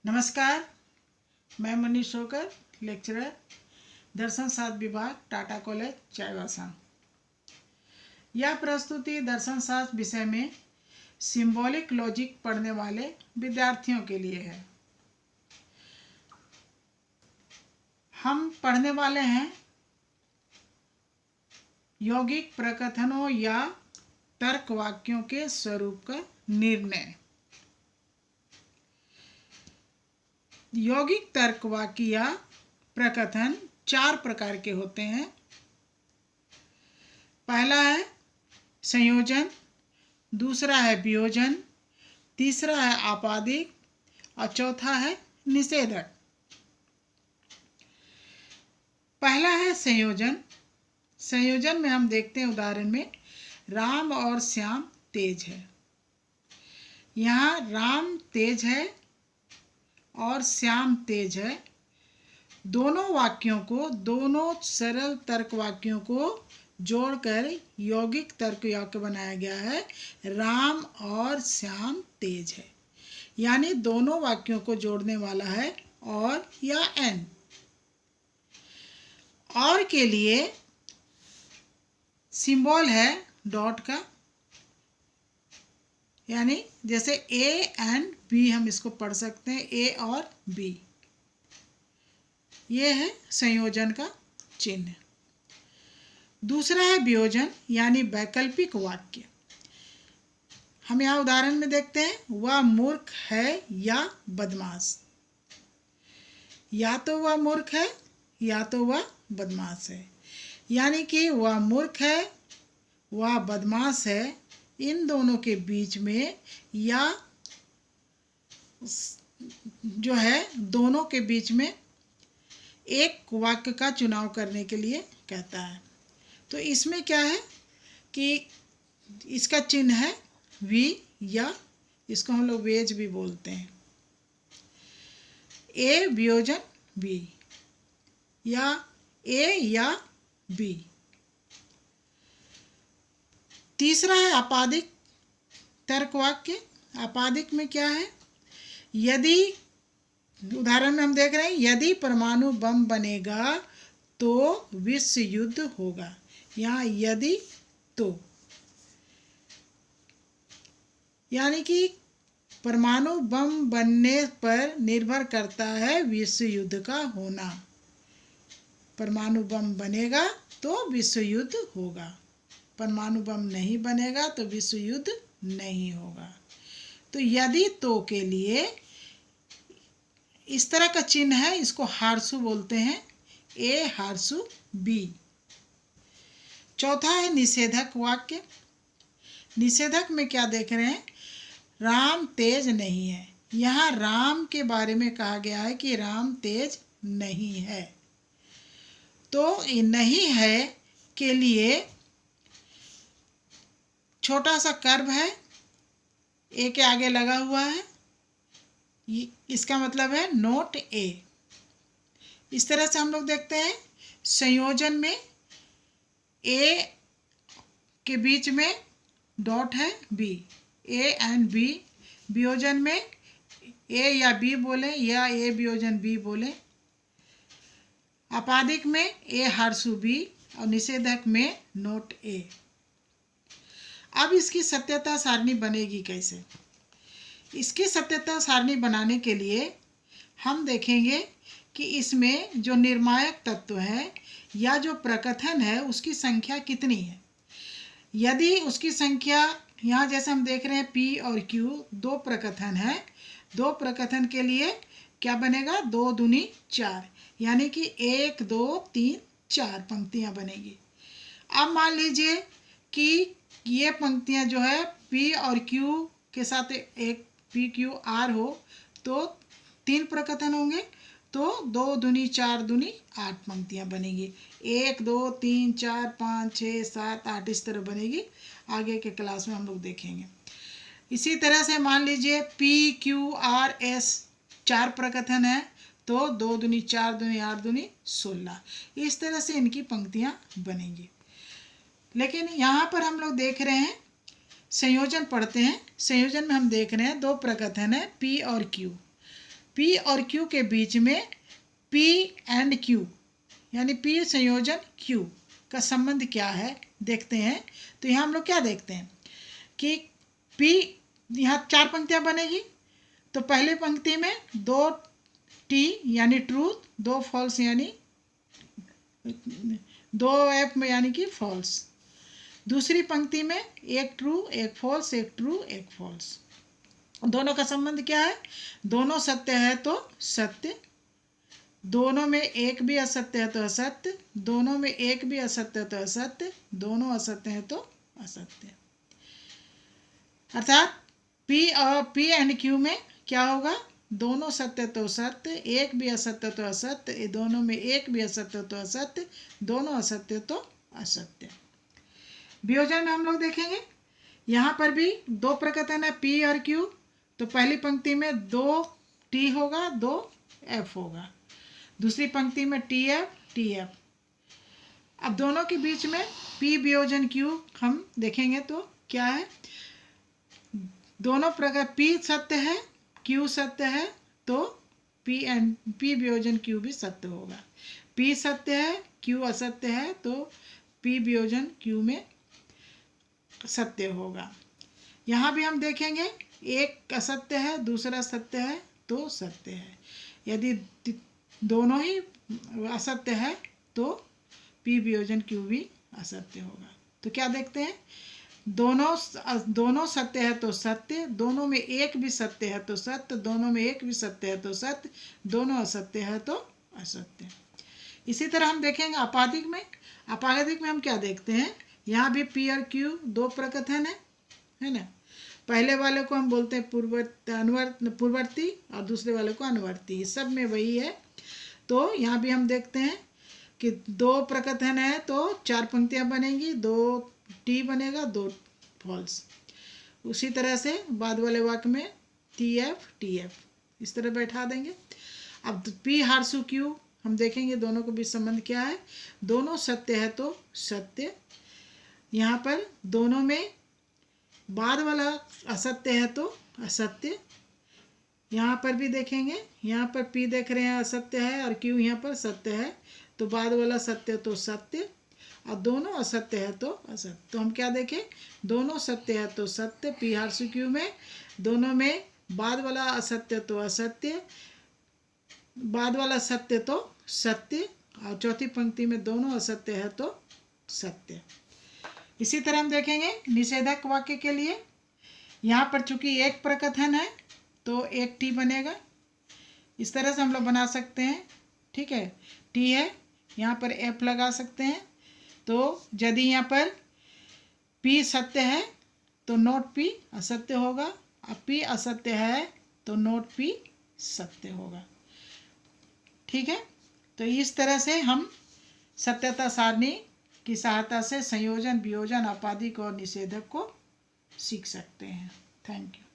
नमस्कार, मैं मनीष होकर लेक्चरर दर्शन शास्त्र विभाग टाटा कॉलेज चाईबासा। यह प्रस्तुति दर्शन शास्त्र विषय में सिंबॉलिक लॉजिक पढ़ने वाले विद्यार्थियों के लिए है। हम पढ़ने वाले हैं यौगिक प्रकथनों या तर्क वाक्यों के स्वरूप का निर्णय। यौगिक तर्क वाक्य या प्रकथन चार प्रकार के होते हैं। पहला है संयोजन, दूसरा है वियोजन, तीसरा है आपादिक और चौथा है निषेधक। पहला है संयोजन। संयोजन में हम देखते हैं उदाहरण में राम और श्याम तेज है। यहाँ राम तेज है और श्याम तेज है। दोनों सरल तर्क वाक्यों को जोड़कर यौगिक तर्क वाक्य बनाया गया है। राम और श्याम तेज है, यानी दोनों वाक्यों को जोड़ने वाला है और या एन। और के लिए सिंबल है डॉट का, यानी जैसे ए एंड बी हम इसको पढ़ सकते हैं, ए और बी। ये है संयोजन का चिन्ह। दूसरा है वियोजन, यानी वैकल्पिक वाक्य। हम यहाँ उदाहरण में देखते हैं वह मूर्ख है या बदमाश। या तो वह मूर्ख है या तो वह बदमाश है, यानी कि वह मूर्ख है वह बदमाश है, इन दोनों के बीच में या जो है दोनों के बीच में एक वाक्य का चुनाव करने के लिए कहता है। तो इसमें क्या है कि इसका चिन्ह है वी, या इसको हम लोग वेज भी बोलते हैं। ए वियोजन बी, या ए या बी। तीसरा है आपादिक तर्क वाक्य। आपादिक में क्या है, यदि उदाहरण में हम देख रहे हैं यदि परमाणु बम बनेगा तो विश्व युद्ध होगा। यहाँ यदि तो, यानी कि परमाणु बम बनने पर निर्भर करता है विश्व युद्ध का होना। परमाणु बम बनेगा तो विश्व युद्ध होगा, परमाणु बम नहीं बनेगा तो विश्व युद्ध नहीं होगा। तो यदि तो के लिए इस तरह का चिन्ह है, इसको हार्सु बोलते हैं, ए हार्सु बी। चौथा है निषेधक वाक्य। निषेधक में क्या देख रहे हैं, राम तेज नहीं है। यहाँ राम के बारे में कहा गया है कि राम तेज नहीं है। तो नहीं है के लिए छोटा सा कर्व है, ए के आगे लगा हुआ है, इसका मतलब है नोट ए। इस तरह से हम लोग देखते हैं संयोजन में ए के बीच में डॉट है बी, ए एंड बी। वियोजन में ए या बी बोले या ए वियोजन बी बोले। आपादिक में ए हार्सु बी और निषेधक में नोट ए। अब इसकी सत्यता सारणी बनेगी कैसे? इसकी सत्यता सारणी बनाने के लिए हम देखेंगे कि इसमें जो निर्णायक तत्व है या जो प्रकथन है उसकी संख्या कितनी है। यदि उसकी संख्या यहाँ जैसे हम देख रहे हैं P और Q दो प्रकथन है, दो प्रकथन के लिए क्या बनेगा, 2 दूनी 4, यानी कि 1 2 3 4 पंक्तियाँ बनेगी। अब मान लीजिए कि ये पंक्तियाँ जो है P और Q के साथ एक P Q R हो तो 3 प्रकथन होंगे, तो 2 दूनी 4 दूनी 8 पंक्तियाँ बनेगी। 1 2 3 4 5 6 7 8 इस तरह बनेगी। आगे के क्लास में हम लोग देखेंगे। इसी तरह से मान लीजिए P Q R S 4 प्रकथन है तो 2 दूनी 4 दूनी 8 दूनी 16, इस तरह से इनकी पंक्तियाँ बनेंगी। लेकिन यहाँ पर हम लोग देख रहे हैं संयोजन पढ़ते हैं। संयोजन में हम देख रहे हैं 2 प्रकथन है P और Q। P और Q के बीच में P एंड Q यानी P संयोजन Q का संबंध क्या है देखते हैं। तो यहाँ हम लोग क्या देखते हैं कि P, यहाँ 4 पंक्तियाँ बनेगी। तो पहली पंक्ति में 2 T यानी ट्रूथ, 2 फॉल्स यानी 2 F में यानी कि फॉल्स। दूसरी पंक्ति में 1 ट्रू 1 फॉल्स, 1 ट्रू 1 फॉल्स। दोनों का संबंध क्या है? दोनों सत्य है तो सत्य, दोनों में एक भी असत्य है तो असत्य, दोनों में एक भी असत्य है तो असत्य, दोनों असत्य है तो असत्य। अर्थात P एंड Q में क्या होगा? दोनों सत्य तो सत्य, एक भी असत्य तो असत्य, दोनों में एक भी असत्य तो असत्य, दोनों असत्य तो असत्य। वियोजन में हम लोग देखेंगे, यहाँ पर भी 2 प्रकथन है P और Q। तो पहली पंक्ति में 2 T होगा, 2 F होगा। दूसरी पंक्ति में TF। अब दोनों के बीच में P वियोजन Q हम देखेंगे तो क्या है? दोनों प्रकार P सत्य है, Q सत्य है, तो P वियोजन Q भी सत्य होगा। P सत्य है, Q असत्य है, तो P वियोजन Q में सत्य होगा। यहाँ भी हम देखेंगे, एक असत्य है, दूसरा सत्य है तो सत्य है। यदि दोनों ही असत्य है तो P वियोजन Q भी असत्य होगा। तो क्या देखते हैं? दोनों सत्य है तो सत्य, दोनों में एक भी सत्य है तो सत्य, दोनों में एक भी सत्य है तो सत्य, दोनों असत्य है तो असत्य। इसी तरह हम देखेंगे आपादिक में। आपादिक में हम क्या देखते हैं? यहाँ भी P और Q 2 प्रकथन है ना। पहले वाले को हम बोलते हैं पूर्ववर्ती और दूसरे वाले को अनुवर्ती, सब में वही है। तो यहाँ भी हम देखते हैं कि 2 प्रकथन है तो 4 पंक्तियाँ बनेंगी, 2 T बनेगा, 2 फॉल्स। उसी तरह से बाद वाले वाक्य में TF इस तरह बैठा देंगे। अब P हार्सू Q हम देखेंगे, दोनों के बीच संबंध क्या है? दोनों सत्य है तो सत्य, यहाँ पर दोनों में बाद वाला असत्य है तो असत्य। यहाँ पर भी देखेंगे, यहाँ पर P देख रहे हैं असत्य है और Q यहाँ पर सत्य है, तो बाद वाला सत्य तो सत्य और दोनों असत्य है तो असत्य। तो हम क्या देखें? दोनों सत्य है तो सत्य P हार्सू Q में, दोनों में बाद वाला असत्य तो असत्य, बाद वाला सत्य तो सत्य, और चौथी पंक्ति में दोनों असत्य है तो सत्य। इसी तरह हम देखेंगे निषेधक वाक्य के लिए। यहाँ पर चूंकि एक प्रकथन है तो एक T बनेगा। इस तरह से हम लोग बना सकते हैं, ठीक है। T है, यहाँ पर F लगा सकते हैं। तो यदि यहाँ पर P सत्य है तो नोट P असत्य होगा, और P असत्य है तो नोट P सत्य होगा, ठीक है। तो इस तरह से हम सत्यता सारणी की सहायता से संयोजन, वियोजन, आपादिक और निषेधक को सीख सकते हैं। Thank you.